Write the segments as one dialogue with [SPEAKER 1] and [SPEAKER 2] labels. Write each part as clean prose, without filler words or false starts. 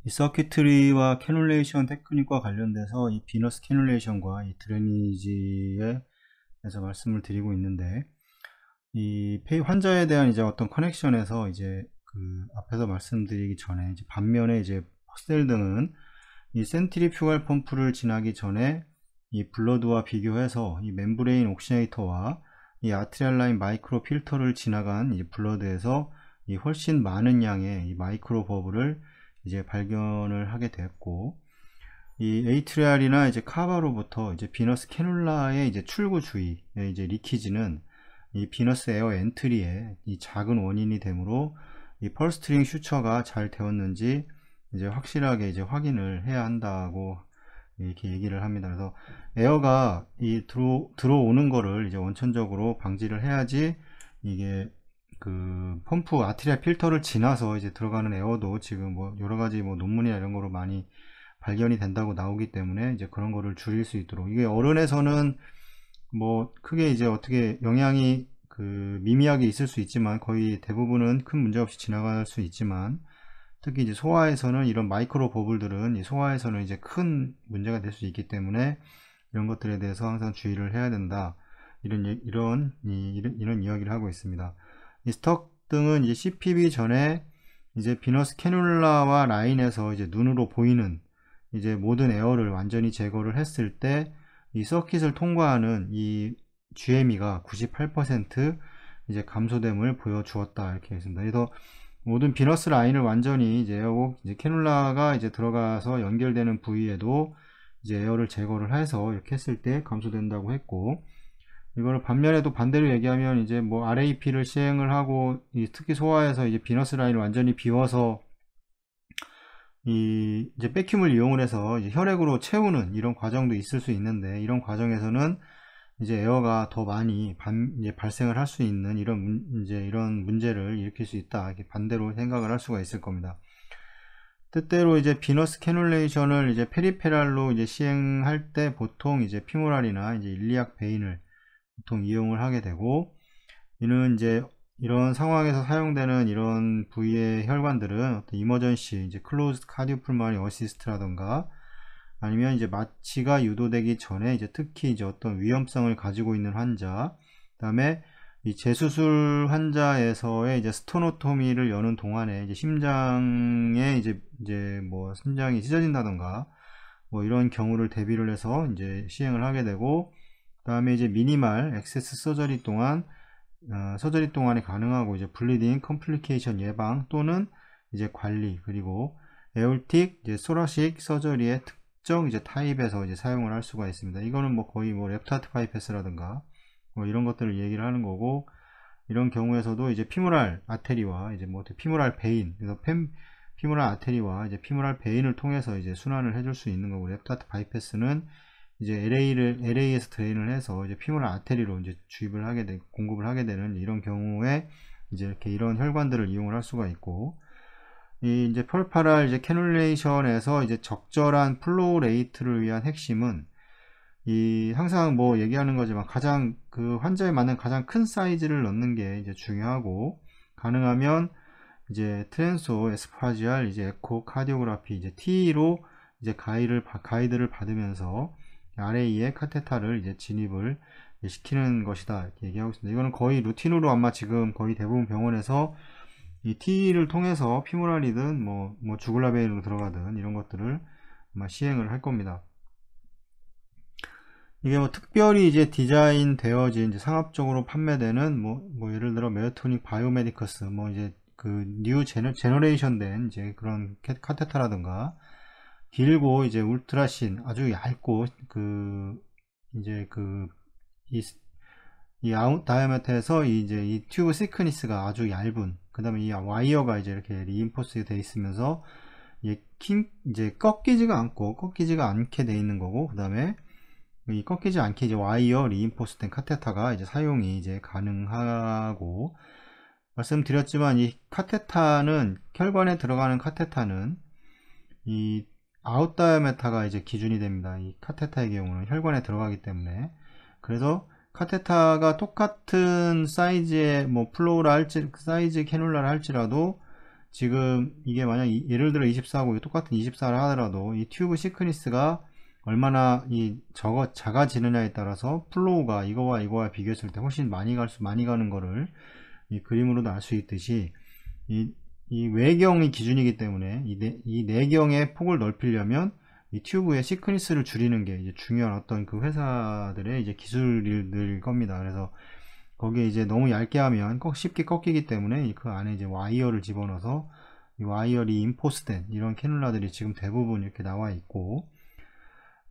[SPEAKER 1] 이 서킷트리와 캐놀레이션 테크닉과 관련돼서 이 비너스 캐놀레이션과 이 드레니지에 대해서 말씀을 드리고 있는데, 이 환자에 대한 이제 어떤 커넥션에서 이제 그 앞에서 말씀드리기 전에 이제 반면에 이제 퍼셀 등은 이 센트리퓨갈 펌프를 지나기 전에 이 블러드와 비교해서 이 멤브레인 옥시네이터와 이 아트리알 라인 마이크로 필터를 지나간 이 블러드에서 이 훨씬 많은 양의 이 마이크로 버블을 이제 발견을 하게 됐고, 이 에이트리알이나 이제 카바로부터 이제 비너스 캐놀라의 이제 출구 주위의 이제 리키지는 이 비너스 에어 엔트리의 이 작은 원인이 되므로 이 펄스트링 슈처가 잘 되었는지 이제 확실하게 이제 확인을 해야 한다고 이렇게 얘기를 합니다. 그래서 에어가 이 들어오는 거를 이제 원천적으로 방지를 해야지 이게 그 펌프 아트리아 필터를 지나서 이제 들어가는 에어도 지금 뭐 여러 가지 뭐 논문이나 이런 거로 많이 발견이 된다고 나오기 때문에 이제 그런 거를 줄일 수 있도록, 이게 어른에서는 뭐 크게 이제 어떻게 영향이 그 미미하게 있을 수 있지만 거의 대부분은 큰 문제 없이 지나갈 수 있지만, 특히 이제 소아에서는 이런 마이크로 버블들은 이 소아에서는 이제 큰 문제가 될 수 있기 때문에 이런 것들에 대해서 항상 주의를 해야 된다. 이런 이야기를 하고 있습니다. 이 스톡 등은 이제 CPB 전에 이제 비너스 캐놀라와 라인에서 이제 눈으로 보이는 이제 모든 에어를 완전히 제거를 했을 때 이 서킷을 통과하는 이 GME가 98% 이제 감소됨을 보여주었다, 이렇게 했습니다. 그래서 모든 비너스 라인을 완전히 이제 에어고 이제 캐놀라가 이제 들어가서 연결되는 부위에도 이제 에어를 제거를 해서 이렇게 했을 때 감소된다고 했고, 이거를 반면에도 반대로 얘기하면 이제 뭐 RAP를 시행을 하고 특히 소아에서 이제 비너스 라인을 완전히 비워서 이제 백큐을 이용을 해서 이제 혈액으로 채우는 이런 과정도 있을 수 있는데, 이런 과정에서는 이제 에어가 더 많이 이제 발생을 할 수 있는 이런 문제를 일으킬 수 있다, 이렇게 반대로 생각을 할 수가 있을 겁니다. 뜻대로 이제 비너스 캐놀레이션을 이제 페리페랄로 이제 시행할 때 보통 이제 피모랄이나 이제 일리악 베인을 보통 이용을 하게 되고, 이는 이제 이런 상황에서 사용되는 이런 부위의 혈관들은 어떤 이머전시 이제 클로즈드 카디오풀마니 어시스트라던가 아니면 이제 마취가 유도되기 전에 이제 특히 이제 어떤 위험성을 가지고 있는 환자, 그다음에 이 재수술 환자에서의 이제 스토노토미를 여는 동안에 이제 심장에 이제 뭐 심장이 찢어진다던가 뭐 이런 경우를 대비를 해서 이제 시행을 하게 되고, 그다음에 이제 미니멀 액세스 서저리 동안 서저리 동안에 가능하고 이제 블리딩 컴플리케이션 예방 또는 이제 관리, 그리고 에올틱 이제 소라식 서저리의 특정 이제 타입에서 이제 사용을 할 수가 있습니다. 이거는 뭐 거의 뭐 랩트하트 파이패스라든가 뭐 이런 것들을 얘기를 하는 거고, 이런 경우에서도 이제 피모랄 아테리와 이제 뭐 피모랄 베인, 그래서 피모랄 아테리와 이제 피모랄 베인을 통해서 이제 순환을 해줄 수 있는 거고, 랩트하트 바이패스는 이제 LA에서 드레인을 해서 이제 피모랄 아테리로 이제 공급을 하게 되는 이런 경우에 이제 이렇게 이런 혈관들을 이용을 할 수가 있고, 이 이제 펄파랄 이제 캐놀레이션에서 이제 적절한 플로우 레이트를 위한 핵심은 이 항상 뭐 얘기하는 거지만 가장 그 환자에 맞는 가장 큰 사이즈를 넣는 게 이제 중요하고, 가능하면 이제 트랜소 에스파지알 이제 에코 카디오그라피 이제 T로 이제 가이드를 받으면서 RA의 카테타를 이제 진입을 시키는 것이다, 이렇게 얘기하고 있습니다. 이거는 거의 루틴으로 아마 지금 거의 대부분 병원에서 이 T를 통해서 피모랄이든 뭐 주글라베인으로 들어가든 이런 것들을 아마 시행을 할 겁니다. 이게 뭐 특별히 이제 디자인 되어진 이제 상업적으로 판매되는 뭐 예를 들어 메어토닉 바이오메디커스 뭐 이제 그 뉴 제너레이션 된 이제 그런 카테타라든가, 길고 이제 울트라신 아주 얇고 그 이제 이 아웃 다이아메터에서 이제 이 튜브 시크니스가 아주 얇은, 그 다음에 이 와이어가 이제 이렇게 리인포스 되어 있으면서 이제 꺾이지가 않게 되어 있는 거고, 그 다음에 이 꺾이지 않게 이제 와이어 리인포스 된 카테타가 이제 사용이 이제 가능하고, 말씀드렸지만 이 카테타는 혈관에 들어가는 카테타는 이 아웃 다이아메타가 이제 기준이 됩니다. 이 카테타의 경우는 혈관에 들어가기 때문에. 그래서 카테타가 똑같은 사이즈의 뭐 플로우라 사이즈 캐놀라를 할지라도 지금 이게 만약 예를 들어 24고 똑같은 24를 하더라도 이 튜브 시크니스가 얼마나 작아지느냐에 따라서 플로우가 이거와 비교했을 때 훨씬 많이 가는 거를 이 그림으로도 알 수 있듯이 이 외경이 기준이기 때문에 이 내경의 폭을 넓히려면 이 튜브의 시크니스를 줄이는 게 이제 중요한 어떤 그 회사들의 이제 기술일 겁니다. 그래서 거기에 이제 너무 얇게 하면 쉽게 꺾이기 때문에 그 안에 이제 와이어를 집어넣어서 이 와이어리 인포스된 이런 캐놀라들이 지금 대부분 이렇게 나와 있고,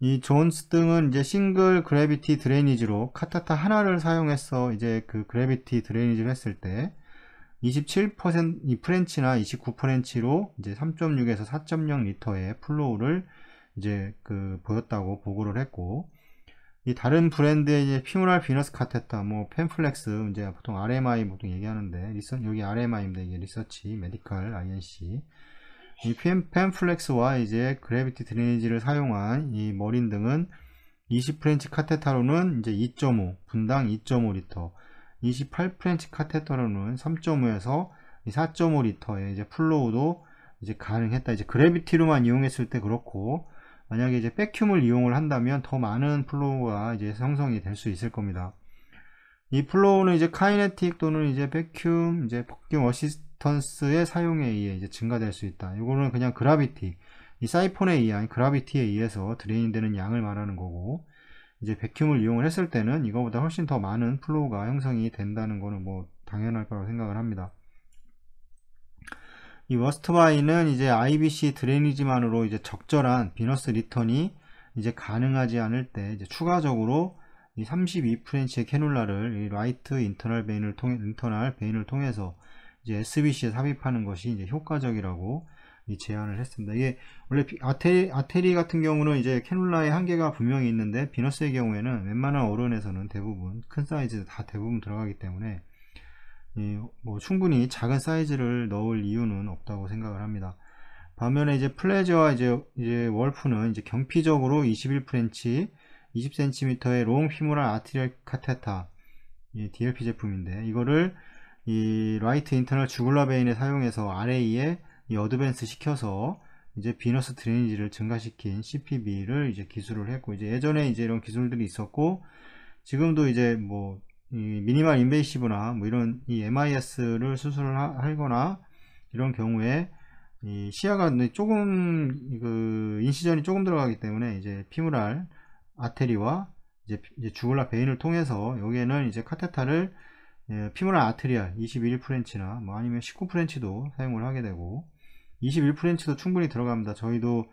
[SPEAKER 1] 이 존스 등은 이제 싱글 그래비티 드레이니지로 카타타 하나를 사용해서 이제 그 그래비티 드레이니지를 했을 때 27% 이 프렌치나 29%로 이제 3.6에서 4.0 리터의 플로우를 이제 그 보였다고 보고를 했고, 이 다른 브랜드의 이제 피무랄 비너스 카테타, 뭐 펜플렉스, 이제 보통 RMI 보통 얘기하는데 여기 RMI인데 이게 리서치 메디컬 INC, 이 펜플렉스와 이제 그래비티 드레이니지를 사용한 이 머린 등은 20프렌치 카테타로는 이제 2.5 분당 2.5 리터, 28프렌치 카테터로는 3.5에서 4.5 리터의 이제 플로우도 이제 가능했다. 이제 그래비티로만 이용했을 때 그렇고, 만약에 이제 백큐을 이용을 한다면 더 많은 플로우가 이제 형성이 될 수 있을 겁니다. 이 플로우는 이제 카이네틱 또는 이제 백큐 어시스턴스의 사용에 의해 이제 증가될 수 있다. 이거는 그냥 그라비티, 이 사이폰에 의한 그라비티에 의해서 드레인 되는 양을 말하는 거고, 이제 백큐을 이용을 했을 때는 이거보다 훨씬 더 많은 플로우가 형성이 된다는 거는 뭐 당연할 거라고 생각을 합니다. 이 워스트바이는 이제 IBC 드레이니지만으로 이제 적절한 비너스 리턴이 이제 가능하지 않을 때 이제 추가적으로 이 32프렌치의 캐놀라를 이 라이트 인터널 베인을 통해서 이제 SBC에 삽입하는 것이 이제 효과적이라고 제안을 했습니다. 이게 원래 아테리 같은 경우는 이제 캐놀라의 한계가 분명히 있는데, 비너스의 경우에는 웬만한 어른에서는 대부분 큰 사이즈 다 대부분 들어가기 때문에 뭐 충분히 작은 사이즈를 넣을 이유는 없다고 생각을 합니다. 반면에 이제 플레저와 이제 월프는 이제 경피적으로 21프렌치 20cm의 롱 피모랄 아티리얼 카테타, DLP 제품인데, 이거를 이 라이트 인터널 주굴라 베인에 사용해서 RA에 이 어드밴스 시켜서 이제 비너스 드레이니지를 증가시킨 CPB를 이제 기술을 했고, 이제 예전에 이제 이런 기술들이 있었고, 지금도 이제 뭐 미니멀 인베이시브나 뭐 이런 이 MIS를 수술을 하거나 이런 경우에 이 시야가 조금 그 인시전이 조금 들어가기 때문에 이제 피무랄 아테리와 이제 주글라 베인을 통해서 여기에는 이제 카테타를 피무랄 아테리알 21프렌치나 뭐 아니면 19프렌치도 사용을 하게 되고, 21프렌치도 충분히 들어갑니다. 저희도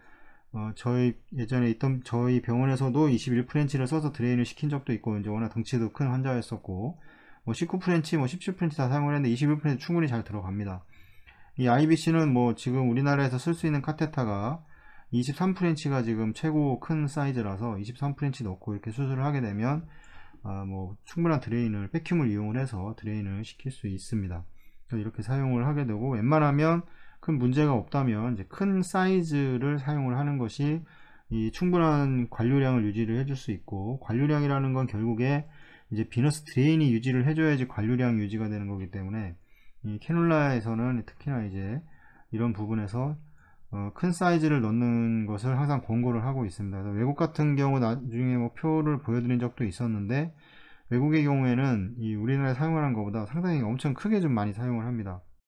[SPEAKER 1] 저희 예전에 있던 저희 병원에서도 21프렌치를 써서 드레인을 시킨 적도 있고, 이제 워낙 덩치도 큰 환자였었고, 뭐 19프렌치, 뭐 17프렌치 다 사용을 했는데 21프렌치 충분히 잘 들어갑니다. 이 IBC는 뭐 지금 우리나라에서 쓸 수 있는 카테타가 23프렌치가 지금 최고 큰 사이즈라서 23프렌치 넣고 이렇게 수술을 하게 되면 뭐 충분한 드레인을 백큐을 이용을 해서 드레인을 시킬 수 있습니다. 그래서 이렇게 사용을 하게 되고, 웬만하면 큰 문제가 없다면 이제 큰 사이즈를 사용을 하는 것이 이 충분한 관료량을 유지를 해줄 수 있고, 관료량이라는 건 결국에 이제 비너스 드레인이 유지를 해줘야지 관료량 유지가 되는 거기 때문에, 이 캐놀라에서는 특히나 이제 이런 부분에서 큰 사이즈를 넣는 것을 항상 권고를 하고 있습니다. 외국 같은 경우 나중에 뭐 표를 보여드린 적도 있었는데, 외국의 경우에는 이 우리나라에 사용하는 것보다 상당히 엄청 크게 좀 많이 사용을 합니다.